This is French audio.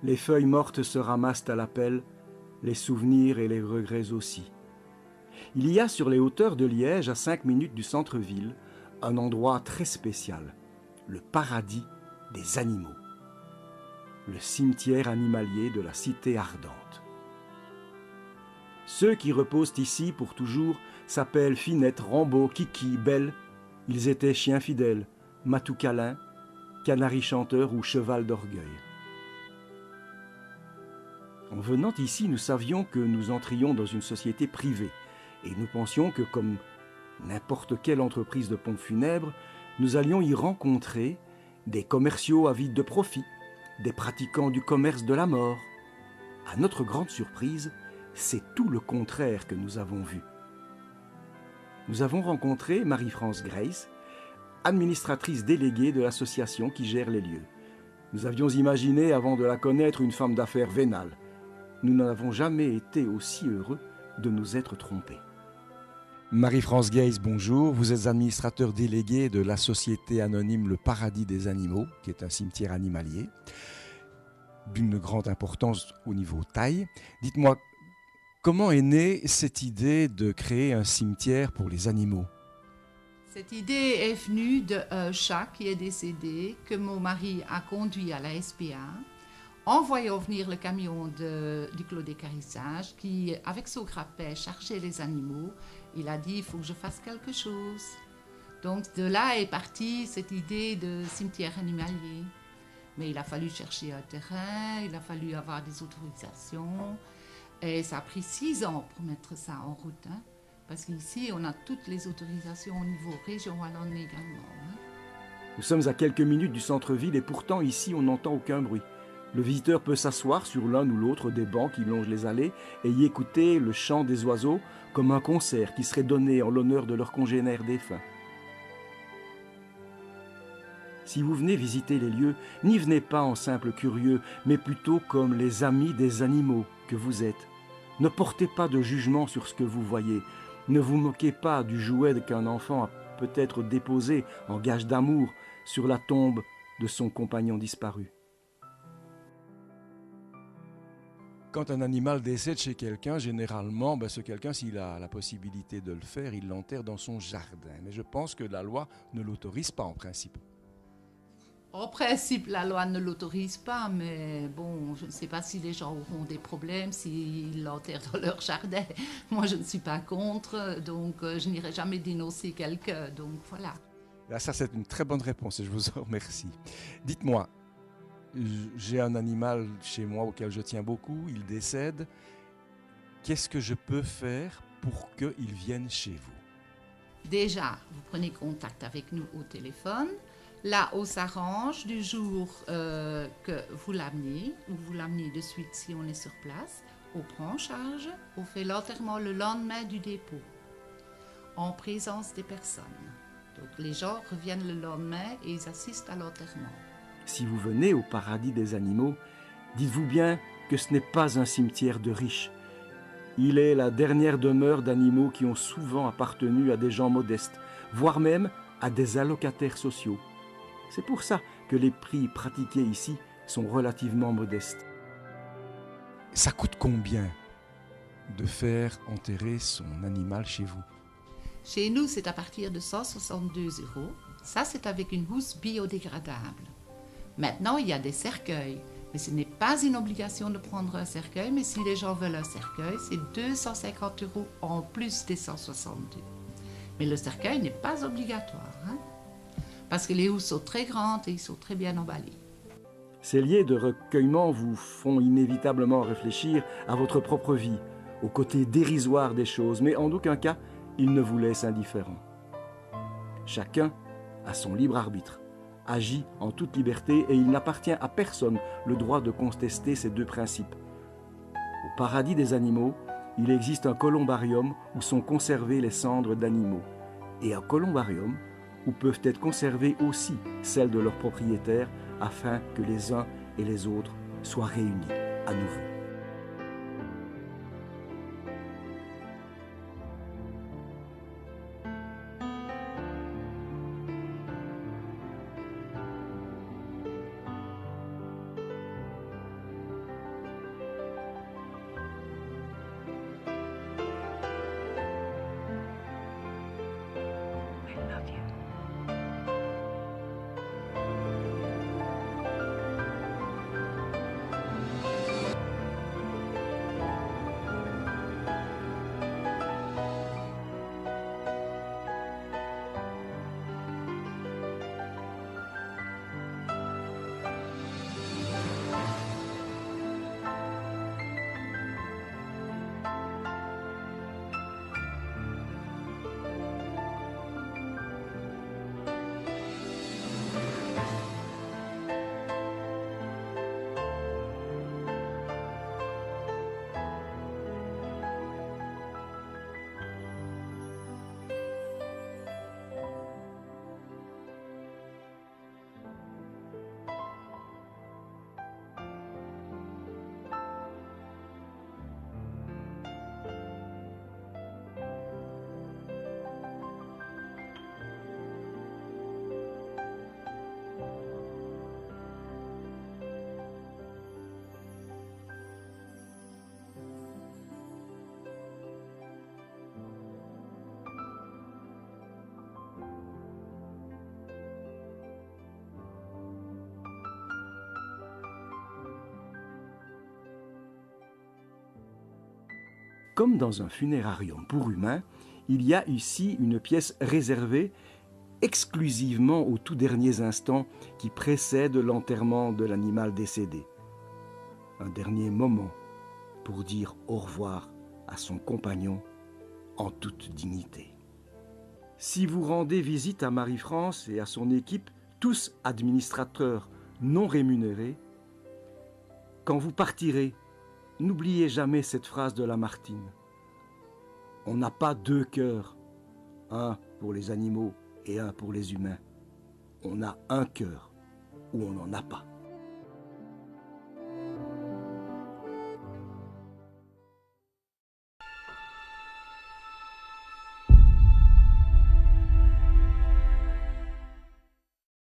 Les feuilles mortes se ramassent à la pelle, les souvenirs et les regrets aussi. Il y a sur les hauteurs de Liège, à 5 minutes du centre-ville, un endroit très spécial, le paradis des animaux, le cimetière animalier de la cité ardente. Ceux qui reposent ici pour toujours s'appellent Finette, Rambo, Kiki, Belle. Ils étaient chiens fidèles, matou câlin, canari chanteur ou cheval d'orgueil. En venant ici, nous savions que nous entrions dans une société privée et nous pensions que, comme n'importe quelle entreprise de pompes funèbres, nous allions y rencontrer des commerciaux avides de profit, des pratiquants du commerce de la mort. À notre grande surprise, c'est tout le contraire que nous avons vu. Nous avons rencontré Marie-France Grace, administratrice déléguée de l'association qui gère les lieux. Nous avions imaginé, avant de la connaître, une femme d'affaires vénale. Nous n'avons jamais été aussi heureux de nous être trompés. Marie-France Grace, bonjour. Vous êtes administrateur délégué de la société anonyme Le Paradis des Animaux, qui est un cimetière animalier d'une grande importance au niveau taille. Dites-moi, comment est née cette idée de créer un cimetière pour les animaux ? Cette idée est venue d'un chat qui est décédé, que mon mari a conduit à la SPA, en voyant venir le camion du clos d'équarrissage qui, avec son grappin, chargeait les animaux. Il a dit, il faut que je fasse quelque chose. Donc de là est partie cette idée de cimetière animalier. Mais il a fallu chercher un terrain, il a fallu avoir des autorisations. Et ça a pris 6 ans pour mettre ça en route. Parce qu'ici, on a toutes les autorisations au niveau région wallonne également. Nous sommes à quelques minutes du centre-ville et pourtant ici, on n'entend aucun bruit. Le visiteur peut s'asseoir sur l'un ou l'autre des bancs qui longent les allées et y écouter le chant des oiseaux comme un concert qui serait donné en l'honneur de leurs congénères défunts. Si vous venez visiter les lieux, n'y venez pas en simple curieux, mais plutôt comme les amis des animaux que vous êtes. Ne portez pas de jugement sur ce que vous voyez. Ne vous moquez pas du jouet qu'un enfant a peut-être déposé en gage d'amour sur la tombe de son compagnon disparu. Quand un animal décède chez quelqu'un, généralement, ce quelqu'un, s'il a la possibilité de le faire, il l'enterre dans son jardin. Mais je pense que la loi ne l'autorise pas en principe. En principe, la loi ne l'autorise pas, mais bon, je ne sais pas si les gens auront des problèmes s'ils l'enterrent dans leur jardin. Moi, je ne suis pas contre, donc je n'irai jamais dénoncer quelqu'un, donc voilà. Là, ça, c'est une très bonne réponse et je vous en remercie. Dites-moi, j'ai un animal chez moi auquel je tiens beaucoup, il décède. Qu'est-ce que je peux faire pour qu'il vienne chez vous ? Déjà, vous prenez contact avec nous au téléphone. Là, on s'arrange du jour que vous l'amenez, ou vous l'amenez de suite si on est sur place. On prend en charge, on fait l'enterrement le lendemain du dépôt, en présence des personnes. Donc les gens reviennent le lendemain et ils assistent à l'enterrement. Si vous venez au paradis des animaux, dites-vous bien que ce n'est pas un cimetière de riches. Il est la dernière demeure d'animaux qui ont souvent appartenu à des gens modestes, voire même à des allocataires sociaux. C'est pour ça que les prix pratiqués ici sont relativement modestes. Ça coûte combien de faire enterrer son animal chez vous ? Chez nous, c'est à partir de 162 €. Ça, c'est avec une housse biodégradable. Maintenant, il y a des cercueils. Mais ce n'est pas une obligation de prendre un cercueil, mais si les gens veulent un cercueil, c'est 250 € en plus des 162. Mais le cercueil n'est pas obligatoire, parce que les housses sont très grandes et ils sont très bien emballés. Ces lieux de recueillement vous font inévitablement réfléchir à votre propre vie, au côté dérisoire des choses, mais en aucun cas, ils ne vous laissent indifférents. Chacun a son libre arbitre, agit en toute liberté et il n'appartient à personne le droit de contester ces deux principes. Au paradis des animaux, il existe un columbarium où sont conservées les cendres d'animaux et un columbarium où peuvent être conservées aussi celles de leurs propriétaires afin que les uns et les autres soient réunis à nouveau. Comme dans un funérarium pour humains, il y a ici une pièce réservée exclusivement aux tout derniers instants qui précèdent l'enterrement de l'animal décédé. Un dernier moment pour dire au revoir à son compagnon en toute dignité. Si vous rendez visite à Marie-France et à son équipe, tous administrateurs non rémunérés, quand vous partirez, n'oubliez jamais cette phrase de Lamartine. On n'a pas deux cœurs, un pour les animaux et un pour les humains. On a un cœur où on n'en a pas.